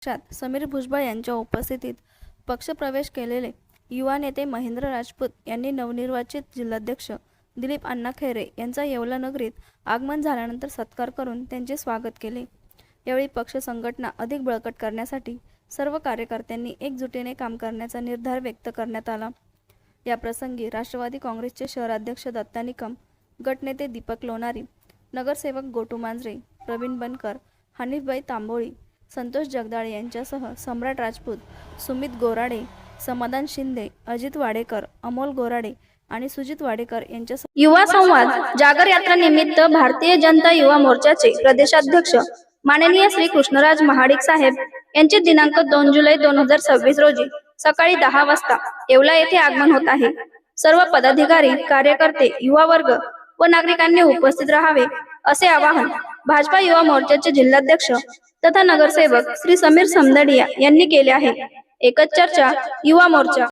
पक्षात समीर भुजबळ यांच्या उपस्थितीत पक्षप्रवेश केलेले युवा नेते महेंद्र राजपूत यांनी नवनिर्वाचित जिल्हाध्यक्ष दिलीप अण्णा खैरे यांचा येवला नगरीत आगमन झाल्यानंतर सत्कार करून त्यांचे स्वागत केले। यावेळी पक्ष संघटना अधिक बळकट करण्यासाठी सर्व कार्यकर्त्यांनी एकजुटीने काम करण्याचा निर्धार व्यक्त करण्यात आला। या प्रसंगी राष्ट्रवादी काँग्रेसचे शहराध्यक्ष दत्ता निकम, गटनेते दीपक लोणारी, नगरसेवक गोटू मांजरे, प्रवीण बनकर, हनीफभाई तांबोळी, संतोष जगदाळे यांच्यासह सम्राट राजपूत, सुमित गोराडे, समाधान शिंदे, अजित वाडेकर, अमोल गोराडे आणि सुजित वाडेकर यांच्यासह युवा संवाद जागर यात्रा निमित्त भारतीय जनता युवा मोर्चाचे प्रदेशाध्यक्ष माननीय श्री कृष्णराज महाडिक साहेब यांचे दिनांक 2 जुलै 2026 रोजी सकाळी 10 वाजता येवला येथे आगमन होत आहे। सर्व पदाधिकारी, कार्यकर्ते, युवा वर्ग व नागरिकांनी उपस्थित राहावे असे आवाहन भाजपा युवा मोर्चाचे जिल्हाध्यक्ष तथा नगरसेवक श्री समीर समदडिया यांनी केले आहे। एकच चर्चा युवा मोर्चा।